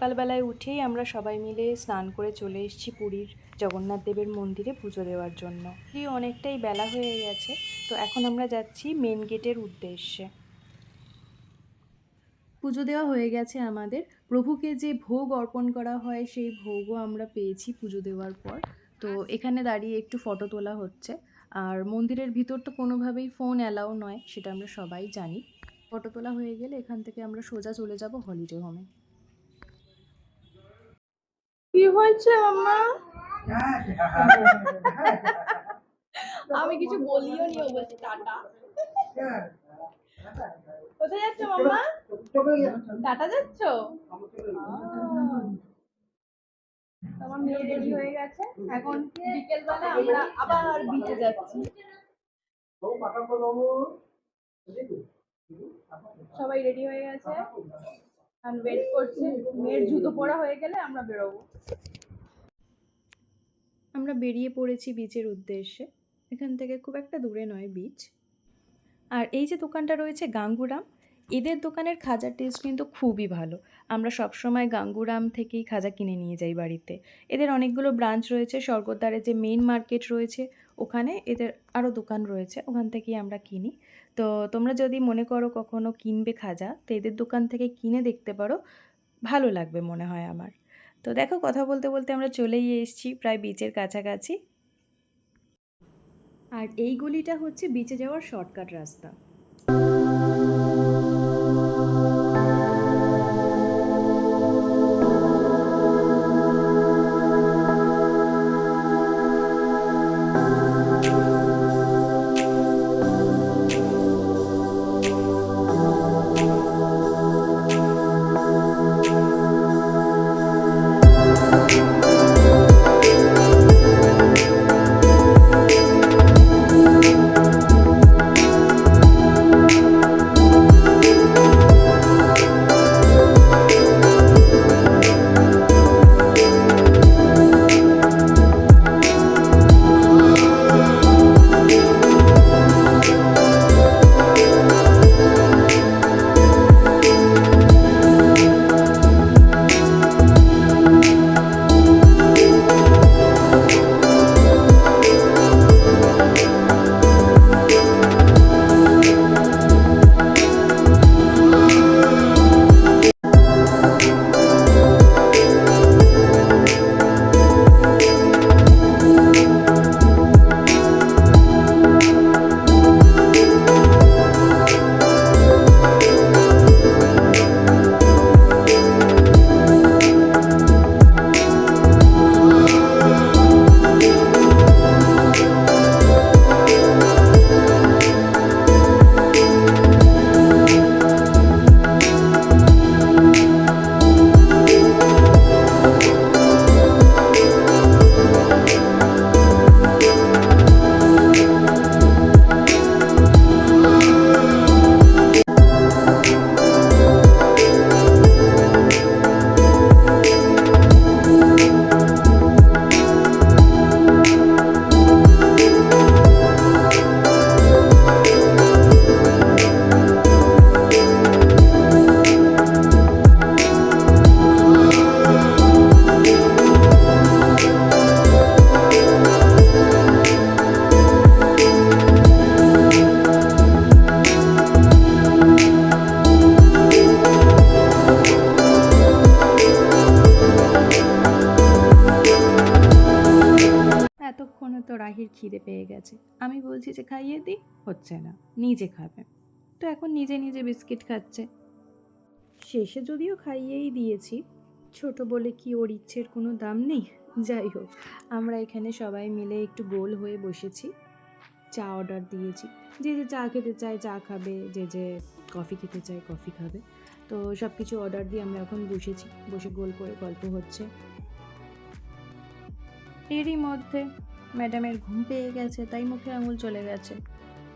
সকালবেলায় উঠেই আমরা সবাই মিলে স্নান করে চলে এসেছি পুরীর জগন্নাথ দেবের মন্দিরে পুজো দেওয়ার জন্য। অনেকটাই বেলা হয়ে গেছে, তো এখন আমরা যাচ্ছি মেন গেটের উদ্দেশ্যে। পুজো দেওয়া হয়ে গেছে আমাদের। প্রভুকে যে ভোগ অর্পণ করা হয় সেই ভোগও আমরা পেয়েছি পুজো দেওয়ার পর। তো এখানে দাঁড়িয়ে একটু ফটো তোলা হচ্ছে। আর মন্দিরের ভিতর তো কোনোভাবেই ফোন অ্যালাউ নয়, সেটা আমরা সবাই জানি। ফটো তোলা হয়ে গেলে এখান থেকে আমরা সোজা চলে যাব হলিডে হোমে। কি হয়েছে মাম্মা? আমি কিছু বলিও নি, ও বলছে টাটা। কোথায় যাচ্ছ মাম্মা? টাটা যাচ্ছ? আমার মেয়ে রেডি হয়ে গেছে, এখন বিকেল বেলা আমরা আবার বিচে যাচ্ছি। সবাই রেডি হয়ে গেছে আর ওয়েট করছে, মেয়ের জুতো পরা হয়ে গেলে আমরা বেরোবো। আমরা বেরিয়ে পড়েছি বিচের উদ্দেশ্যে। এখান থেকে খুব একটা দূরে নয় বিচ। আর এই যে দোকানটা রয়েছে গাঙ্গুরাম, এদের দোকানের খাজার টেস্ট কিন্তু খুবই ভালো। আমরা সবসময় গাঙ্গুরাম থেকেই খাজা কিনে নিয়ে যাই বাড়িতে। এদের অনেকগুলো ব্রাঞ্চ রয়েছে, স্বর্গদ্বারে যে মেইন মার্কেট রয়েছে ওখানে এদের আরও দোকান রয়েছে, ওখান থেকেই আমরা কিনি। তো তোমরা যদি মনে করো কখনো কিনবে খাজা, তো এদের দোকান থেকে কিনে দেখতে পারো, ভালো লাগবে মনে হয় আমার। তো দেখো, কথা বলতে বলতে আমরা চলেই এসেছি প্রায় বিচের কাছাকাছি। আর এই গলিটা হচ্ছে বিচে যাওয়ার শর্টকাট রাস্তা। এতক্ষণে তো রাহির খিদে পেয়ে গেছে। আমি বলছি যে খাইয়ে দিই, হচ্ছে না, নিজে খাবে। তো এখন নিজে নিজে বিস্কিট খাচ্ছে। শেষে যদিও খাইয়েই দিয়েছি, ছোট বলে কি ওর ইচ্ছের কোনো দাম নেই। যাই হোক, আমরা এখানে সবাই মিলে একটু গোল হয়ে বসেছি, চা অর্ডার দিয়েছি। যে যে চা খেতে চায় চা খাবে, যে যে কফি খেতে চায় কফি খাবে। তো সব কিছু অর্ডার দিয়ে আমরা এখন বসেছি, বসে গোল করে গল্প হচ্ছে। এরই মধ্যে ম্যাডামের ঘুম পেয়ে গেছে, তাই মুখে আঙুল চলে গেছে।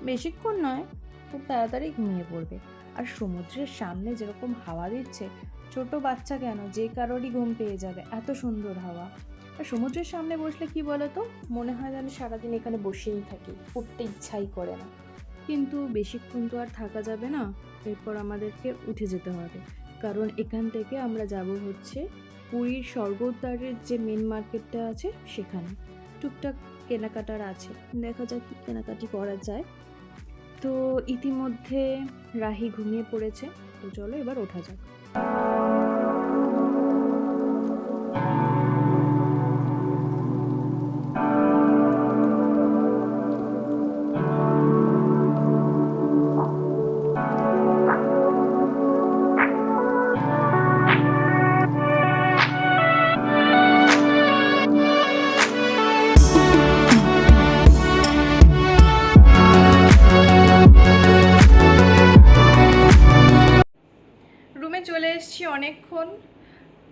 বেশিক্ষণ নয়, খুব তাড়াতাড়ি ঘুমিয়ে পড়বে। আর সমুদ্রের সামনে যেরকম হাওয়া দিচ্ছে, ছোট বাচ্চা কেন, যে কারোরই ঘুম পেয়ে যাবে, এত সুন্দর হাওয়া। আর সমুদ্রের সামনে বসলে কি বলতো, মনে হয় যেন সারাদিন এখানে বসেই থাকি, উঠতে ইচ্ছাই করে না। কিন্তু বেশিক্ষণ তো আর থাকা যাবে না, এরপর আমাদেরকে উঠে যেতে হবে। কারণ এখান থেকে আমরা যাব হচ্ছে পুরীর স্বর্গদ্বারের যে মেন মার্কেটটা আছে সেখানে। টুকটাক কেনাকাটার আছে, দেখা যাক কী কেনাকাটি করা যায়। তো ইতিমধ্যে রাহি ঘুমিয়ে পড়েছে, তো চলো এবার ওঠা যাক। রুমে চলে এসেছি অনেকক্ষণ,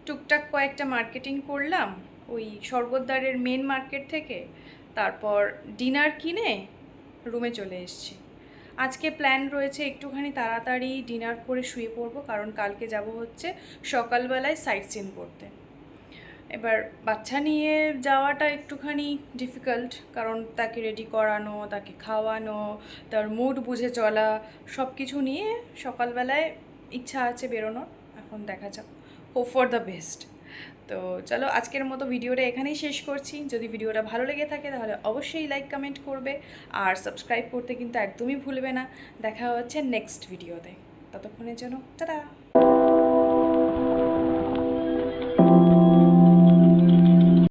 টুকটাক কয়েকটা মার্কেটিং করলাম ওই স্বর্গদ্বারের মেন মার্কেট থেকে, তারপর ডিনার কিনে রুমে চলে এসেছি। আজকে প্ল্যান রয়েছে একটুখানি তাড়াতাড়ি ডিনার করে শুয়ে পড়বো, কারণ কালকে যাব হচ্ছে সকালবেলায় সাইট সিন করতে। এবার বাচ্চা নিয়ে যাওয়াটা একটুখানি ডিফিকাল্ট, কারণ তাকে রেডি করানো, তাকে খাওয়ানো, তার মুড বুঝে চলা, সব কিছু নিয়ে সকালবেলায় ইচ্ছা আছে বেরোনোর। এখন দেখা যাক, হোপ ফর দ্য বেস্ট। তো চলো আজকের মতো ভিডিওটা এখানেই শেষ করছি। যদি ভিডিওটা ভালো লেগে থাকে তাহলে অবশ্যই লাইক কমেন্ট করবে, আর সাবস্ক্রাইব করতে কিন্তু একদমই ভুলবে না। দেখা হচ্ছে নেক্সট ভিডিওতে, ততক্ষণের জন্য টাটা।